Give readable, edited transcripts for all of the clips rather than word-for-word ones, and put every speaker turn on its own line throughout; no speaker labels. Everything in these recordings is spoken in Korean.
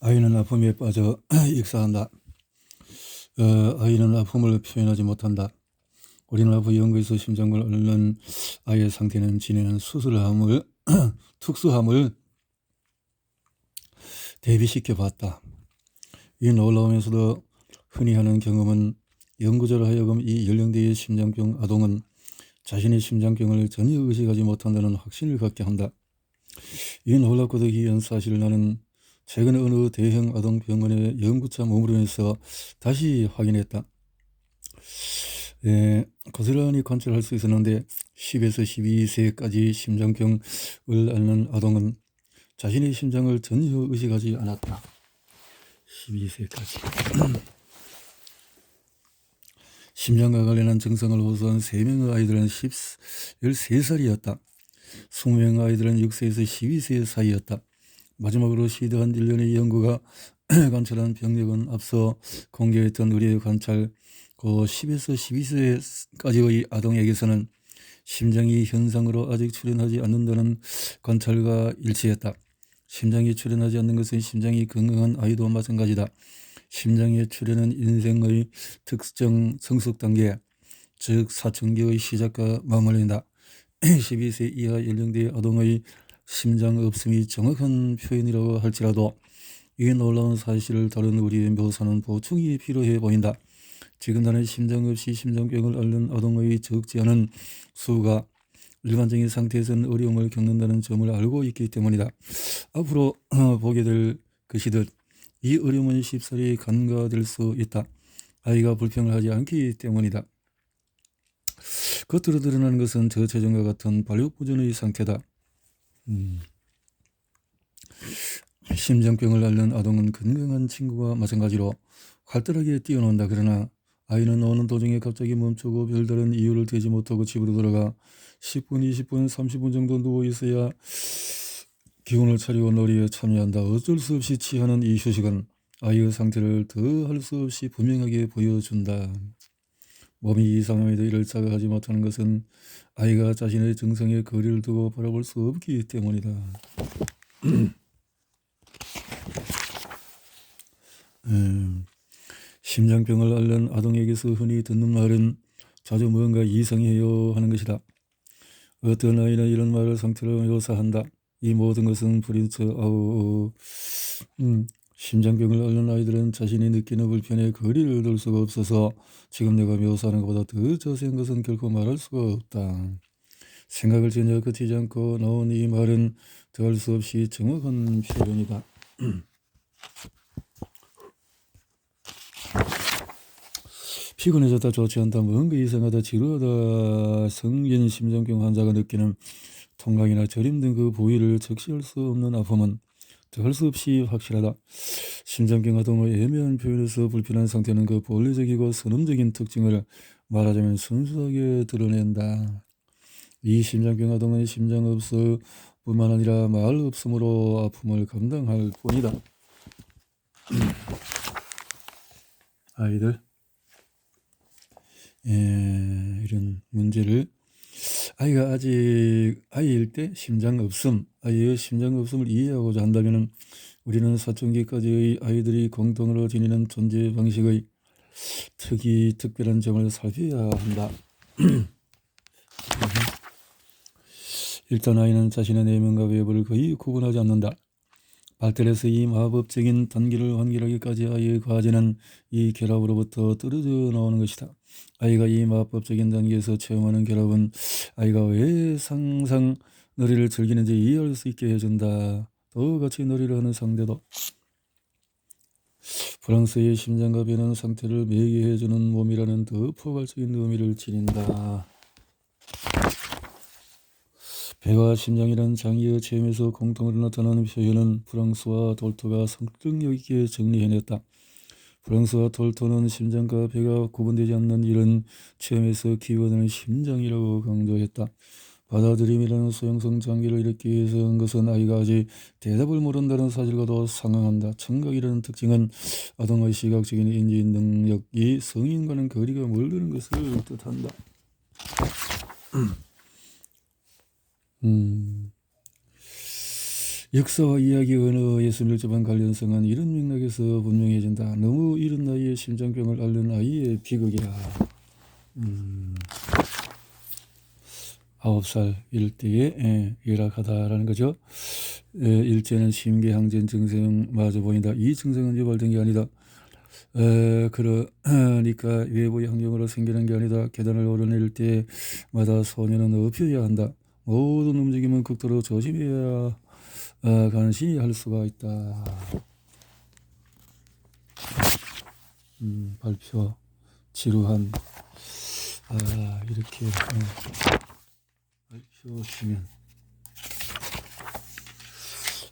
아이는 아픔에 빠져 익사한다. 아이는 아픔을 표현하지 못한다. 우리는 아부 연구에서 심장을 앓는 아이의 상태는 지내는 수술함을 특수함을 대비시켜 봤다. 이 놀라우면서도 흔히 하는 경험은 연구자로 하여금 이 연령대의 심장병 아동은 자신의 심장병을 전혀 의식하지 못한다는 확신을 갖게 한다. 이 놀랍고도 기이한 사실을 나는 최근 어느 대형 아동병원의 연구차 머무르면서 다시 확인했다. 고스란히 관찰할 수 있었는데 10에서 12세까지 심장병을 앓는 아동은 자신의 심장을 전혀 의식하지 않았다. 12세까지. 심장과 관련한 증상을 호소한 3명의 아이들은 13살이었다. 20명의 아이들은 6세에서 12세 사이였다. 마지막으로 시도한 일련의 연구가 관찰한 병력은 앞서 공개했던 우리의 관찰, 그 10에서 12세까지의 아동에게서는 심장이 현상으로 아직 출현하지 않는다는 관찰과 일치했다. 심장이 출현하지 않는 것은 심장이 건강한 아이도 마찬가지다. 심장의 출현은 인생의 특정 성숙 단계, 즉 사춘기의 시작과 맞물린다. 12세 이하 연령대 아동의 심장 없음이 정확한 표현이라고 할지라도 이 놀라운 사실을 다룬 우리의 묘사는 보충이 필요해 보인다. 지금 나는 심장 없이 심장병을 앓는 아동의 적지 않은 수가 일반적인 상태에서는 어려움을 겪는다는 점을 알고 있기 때문이다. 앞으로 보게 될 것이듯 이 어려움은 쉽사리 간과될 수 있다. 아이가 불평을 하지 않기 때문이다. 겉으로 드러나는 것은 저체중과 같은 발육부전의 상태다. 심장병을 앓는 아동은 건강한 친구와 마찬가지로 활달하게 뛰어논다. 그러나 아이는 오는 도중에 갑자기 멈추고 별다른 이유를 대지 못하고 집으로 돌아가 10분, 20분, 30분 정도 누워 있어야 기운을 차리고 놀이에 참여한다. 어쩔 수 없이 취하는 이 휴식은 아이의 상태를 더할 수 없이 분명하게 보여준다. 몸이 이상함에도 이를 자각하지 못하는 것은 아이가 자신의 증상에 거리를 두고 바라볼 수 없기 때문이다. 심장병을 앓는 아동에게서 흔히 듣는 말은 자주 뭔가 이상해요 하는 것이다. 어떤 아이는 이런 말을 상태로 묘사한다. 이 모든 것은 프린츠 아우. 심장병을 앓는 아이들은 자신이 느끼는 불편에 거리를 둘 수가 없어서 지금 내가 묘사하는 것보다 더 자세한 것은 결코 말할 수가 없다. 생각을 전혀 거치지 않고 나온 이 말은 더할 수 없이 정확한 표현이다. 피곤해졌다, 좋지 않다, 뭔가 이상하다, 지루하다, 성인 심장병 환자가 느끼는 통각이나 저림 등 그 부위를 적시할 수 없는 아픔은 더할 수 없이 확실하다. 심장병 아동의 애매한 표현에서 불편한 상태는 그 본래적이고 선험적인 특징을 말하자면 순수하게 드러낸다. 이 심장병 아동은 심장 없을 뿐만 아니라 말 없음으로 아픔을 감당할 뿐이다. 아이들 이런 문제를 아이가 아직 아이일 때 심장 없음, 아이의 심장 없음을 이해하고자 한다면 우리는 사춘기까지의 아이들이 공통으로 지니는 존재 방식의 특별한 점을 살펴야 한다. 일단 아이는 자신의 내면과 외부를 거의 구분하지 않는다. 발달해서 이 마법적인 단계를 환기하기까지 아이의 과제는 이 결합으로부터 떨어져 나오는 것이다. 아이가 이 마법적인 단계에서 체험하는 결합은 아이가 왜 항상 놀이를 즐기는지 이해할 수 있게 해준다. 또 같이 놀이를 하는 상대도 프랑스의 심장과 변하는 상태를 매개해주는 몸이라는 더 포괄적인 의미를 지닌다. 배와 심장이라는 장기의 체험에서 공통으로 나타나는 표현은 프랑스와 돌토가 설득력 있게 정리해냈다. 프랑스와 돌토는 심장과 배가 구분되지 않는 이런 체험에서 키워드는 심장이라고 강조했다. 받아들임이라는 소형성 장기를 일으키기 위해서 한 것은 아이가 아직 대답을 모른다는 사실과도 상응한다. 청각이라는 특징은 아동의 시각적인 인지 능력이 성인과는 거리가 멀다는 것을 뜻한다. 역사와 이야기 언어에서 밀접한 관련성은 이런 맥락에서 분명해진다. 너무 이른 나이에 심장병을 앓는 아이의 비극이라. 9살일 때에 열악하다라는 거죠. 일제는 심계항전 증상마저 보인다. 이 증상은 유발된 게 아니다. 그러니까 외부의 환경으로 생기는 게 아니다. 계단을 오르내릴 때마다 소년은 업혀야 한다. 모든 움직임은 극도로 조심해야 간신히 할 수가 있다. 발표, 지루한, 이렇게 발표 시면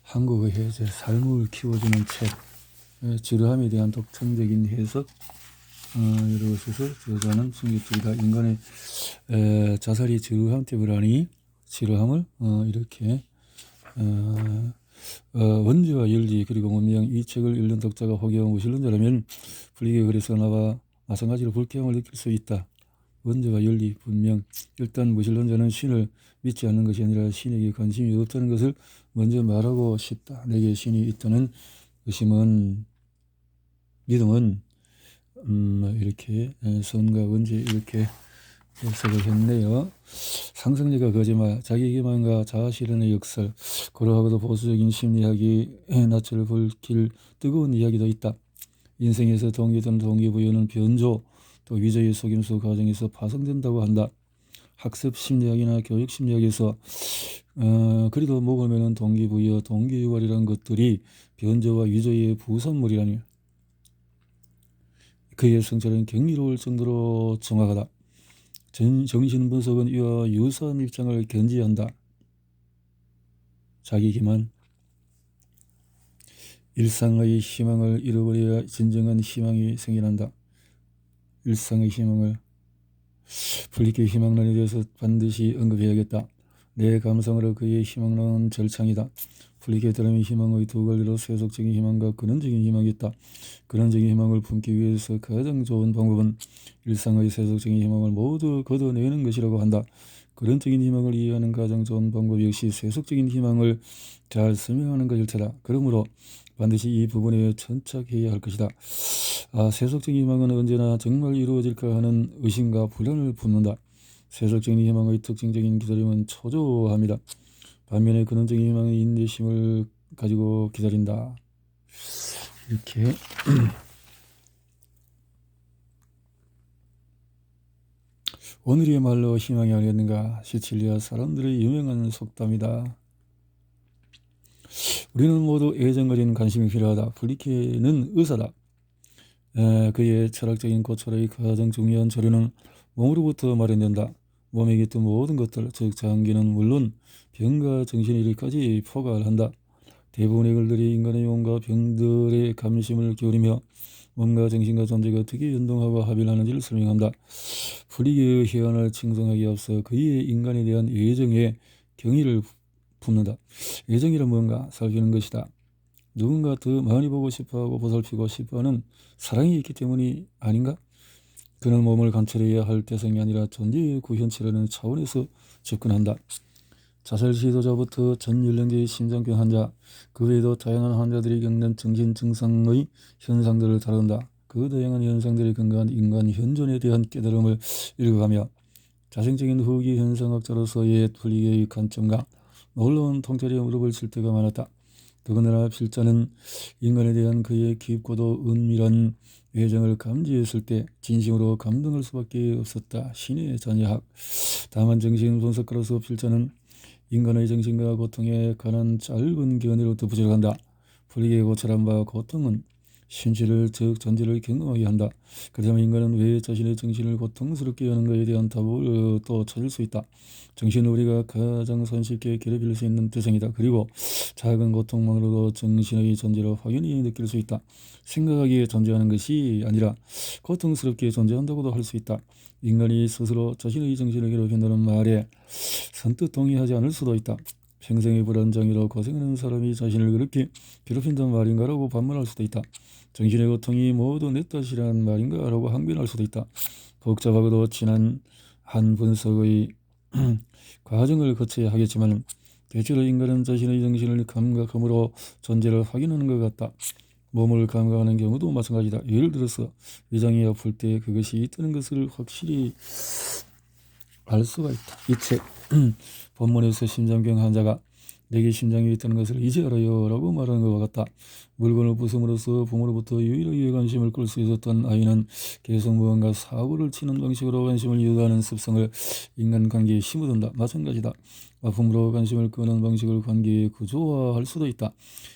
한국의 해제, 삶을 키워주는 책, 지루함에 대한 독창적인 해석, 이것에서 저자는 승객들이다. 인간의 자살이 지루함 때문이라니 지루함을 이렇게 원죄와 열지 그리고 문명 이 책을 읽는 독자가 호기하고 무신론 자라면 불리게 그래서 나와 마찬가지로 불쾌함을 느낄 수 있다. 원죄와 열리 분명 일단 무신론자는 신을 믿지 않는 것이 아니라 신에게 관심이 없다는 것을 먼저 말하고 싶다. 내게 신이 있다는 믿음은 이렇게 선과 원죄 이렇게 해석을 했네요. 상승리가 거짓말, 자기 기만과 자아 실현의 역설, 고루하고도 보수적인 심리학이 낯을 붉힐 뜨거운 이야기도 있다. 인생에서 동기든 동기부여는 변조, 또 위조의 속임수 과정에서 파생된다고 한다. 학습 심리학이나 교육 심리학에서 그리도 목을 매는 동기부여, 동기유발이라는 것들이 변조와 위조의 부산물이라니. 그의 성찰은 경이로울 정도로 정확하다. 정신분석은 이와 유사한 입장을 견지한다. 자기 기만, 일상의 희망을 잃어버려야 진정한 희망이 생겨난다. 일상의 희망을 불리게 희망론에 대해서 반드시 언급해야겠다. 내 감성으로 그의 희망론은 절창이다. 불리게 들으면 희망의 두 갈래로 세속적인 희망과 근원적인 희망이 있다. 근원적인 희망을 품기 위해서 가장 좋은 방법은 일상의 세속적인 희망을 모두 걷어내는 것이라고 한다. 근원적인 희망을 이해하는 가장 좋은 방법 역시 세속적인 희망을 잘 설명하는 것일 테다. 그러므로 반드시 이 부분에 천착해야 할 것이다. 세속적인 희망은 언제나 정말 이루어질까 하는 의심과 불안을 품는다. 세속적인 희망의 특징적인 기다림은 초조합니다. 반면에 근원적인 희망은 인내심을 가지고 기다린다. 이렇게 오늘의 말로 희망이 아니었는가? 시칠리아 사람들의 유명한 속담이다. 우리는 모두 애정어린 관심이 필요하다. 블리케는 의사다. 그의 철학적인 고찰의 가장 중요한 자료는 몸으로부터 마련된다. 몸에 깃든 모든 것들, 즉 장기는 물론 병과 정신의 일까지 포괄한다. 대부분의 글들이 인간의 몸과 병들의 감심을 기울이며 몸과 정신과 존재가 어떻게 연동하고 합의를 하는지를 설명한다. 불리게의 회원을 칭송하기에 앞서 그의 인간에 대한 애정에 경의를 품는다. 애정이란 뭔가 살피는 것이다. 누군가 더 많이 보고 싶어하고 보살피고 싶어하는 사랑이 있기 때문이 아닌가? 그는 몸을 관찰해야 할 대상이 아니라 존재의 구현체라는 차원에서 접근한다. 자살 시도자부터 전 연령대의 심장병 환자, 그 외에도 다양한 환자들이 겪는 정신 증상의 현상들을 다룬다. 그 다양한 현상들이 근거한 인간 현존에 대한 깨달음을 읽어가며 자생적인 후기 현상학자로서의 불리게의 관점과 놀라운 통찰의 무릎을 칠 때가 많았다. 더군다나 필자는 인간에 대한 그의 깊고도 은밀한 애정을 감지했을 때 진심으로 감동할 수밖에 없었다. 신의 자녀학. 다만 정신분석가로서 필자는 인간의 정신과 고통에 관한 짧은 견해로 덧붙이려 한다. 불리게 고찰한 바 고통은 신체를 즉 존재를 경험하게 한다. 그렇다면 인간은 왜 자신의 정신을 고통스럽게 하는가에 대한 답을 또 찾을 수 있다. 정신은 우리가 가장 손쉽게 괴롭힐 수 있는 대상이다. 그리고 작은 고통만으로도 정신의 존재를 확연히 느낄 수 있다. 생각하기에 존재하는 것이 아니라 고통스럽게 존재한다고도 할 수 있다. 인간이 스스로 자신의 정신을 괴롭힌다는 말에 선뜻 동의하지 않을 수도 있다. 평생의 불안장애로 고생하는 사람이 자신을 그렇게 괴롭힌다는 말인가라고 반문할 수도 있다. 정신의 고통이 모두 내 탓이라는 말인가라고 항변할 수도 있다. 복잡하고도 진한 한 분석의 과정을 거쳐야 하겠지만 대체로 인간은 자신의 정신을 감각함으로 존재를 확인하는 것 같다. 몸을 감각하는 경우도 마찬가지다. 예를 들어서 위장이 아플 때 그것이 있다는 것을 확실히 알 수가 있다. 이 책 본문에서 심장병 환자가 내게 심장이 있다는 것을 이제 알아요 라고 말하는 것과 같다. 물건을 부쉈으로써 부모로부터 유일하게 관심을 끌 수 있었던 아이는 계속 무언가 사고를 치는 방식으로 관심을 유도하는 습성을 인간관계에 심어둔다. 마찬가지다. 아픔으로 관심을 끄는 방식을 관계에 구조화할 수도 있다.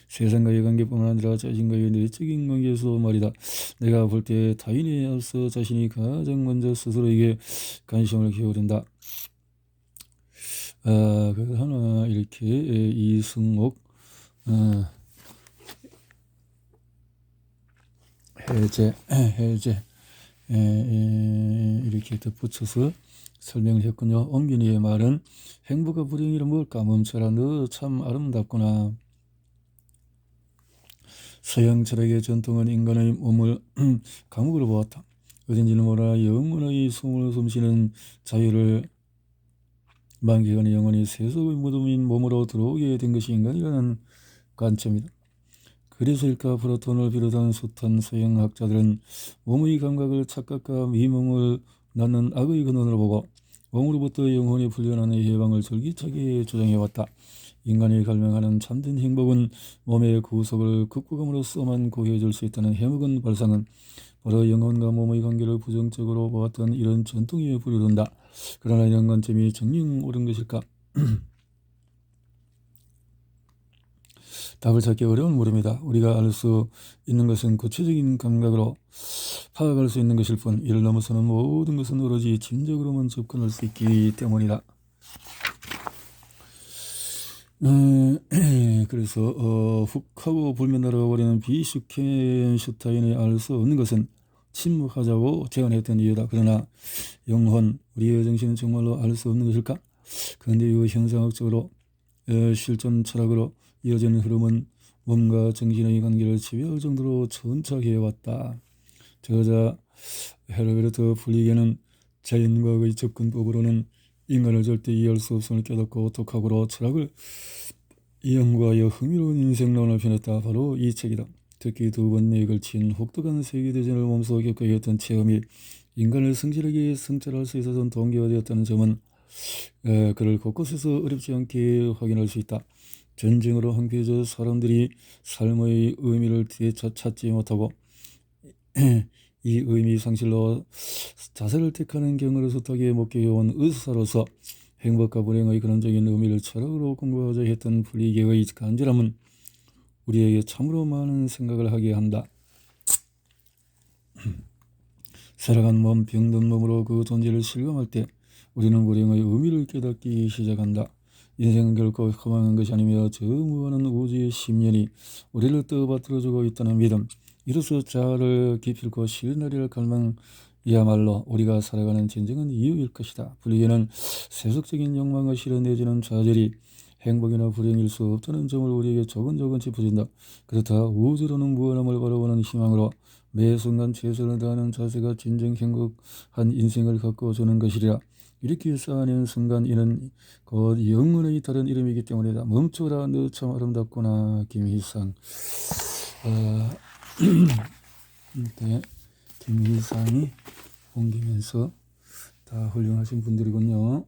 세상과의 관계뿐만 아니라 자신과의 내적인 관계에서도 말이다. 내가 아플 때 타인에 앞서 자신이 가장 먼저 스스로에게 관심을 기울인다. 그 하나 이렇게 이승옥 해제 이렇게 덧붙여서 설명을 했군요. 옮균이의 말은 행복과 불행이란 뭘까? 멈춰라. 너 참 아름답구나. 서양 철학의 전통은 인간의 몸을 감옥으로 보았다. 어딘지는 몰라 영원의 숨을 숨쉬는 자유를 만기간에 영원히 세속의 무덤인 몸으로 들어오게 된 것이 인간이라는 관점이다. 그래서일까 플라톤을 비롯한 숱한 서양학자들은 몸의 감각을 착각과 미움을 낳는 악의 근원으로 보고 몸으로부터 영혼이 풀려나는 해방을 절기차게 주장해왔다. 인간이 갈망하는 참된 행복은 몸의 구속을 극복함으로써만 구해줄 수 있다는 해묵은 발상은 바로 영혼과 몸의 관계를 부정적으로 보았던 이런 전통에 불이른다. 그러나 이런 관점이 정녕 옳은 것일까? 답을 찾기 어려운 물음이다. 우리가 알 수 있는 것은 구체적인 감각으로 파악할 수 있는 것일 뿐 이를 넘어서는 모든 것은 오로지 진적으로만 접근할 수 있기 때문이다. 그래서 훅하고 불면 날아가버리는 비슈켄슈타인이 알 수 없는 것은 침묵하자고 제안했던 이유다. 그러나 영혼, 우리의 정신은 정말로 알 수 없는 것일까? 그런데 이 현상학적으로 실존 철학으로 이어지는 흐름은 몸과 정신의 관계를 지배할 정도로 천착해왔다. 저자 헤르베르트 플리게는 자연과학의 접근법으로는 인간을 절대 이해할 수 없음을 깨닫고 독학으로 철학을 연구하여 흥미로운 인생론을 펴냈다. 바로 이 책이다. 특히 두 번에 걸친 혹독한 세계대전을 몸소 겪게 했던 체험이 인간을 성실하게 성찰할 수 있었던 동기가 되었다는 점은 그를 곳곳에서 어렵지 않게 확인할 수 있다. 전쟁으로 황폐해져 사람들이 삶의 의미를 되찾지 못하고 이 의미 상실로 자살을 택하는 경우를 숱하게 목격해온 의사로서 행복과 불행의 근원적인 의미를 철학으로 공부하자 했던 플리게의 간절함은 우리에게 참으로 많은 생각을 하게 한다. 살아간 몸, 병든 몸으로 그 존재를 실감할 때 우리는 불행의 의미를 깨닫기 시작한다. 인생은 결코 허망한 것이 아니며 저 무한한 우주의 심연이 우리를 떠받들어주고 있다는 믿음, 이로써 자아를 기필코 실현하리라 갈망이야말로 우리가 살아가는 진정한 이유일 것이다. 불리게는 세속적인 욕망과 실현되지는 좌절이 행복이나 불행일 수 없다는 점을 우리에게 조근조근 짚어준다. 그렇다 우주로는 무한함을 바라보는 희망으로 매 순간 최선을 다하는 자세가 진정 행복한 인생을 가꿔주는 것이리라. 이렇게 쌓아낸 순간 이는 곧 영혼의 다른 이름이기 때문이다. 멈춰라, 너 참 아름답구나. 김희상. 네, 김희상이 옮기면서 다 훌륭하신 분들이군요.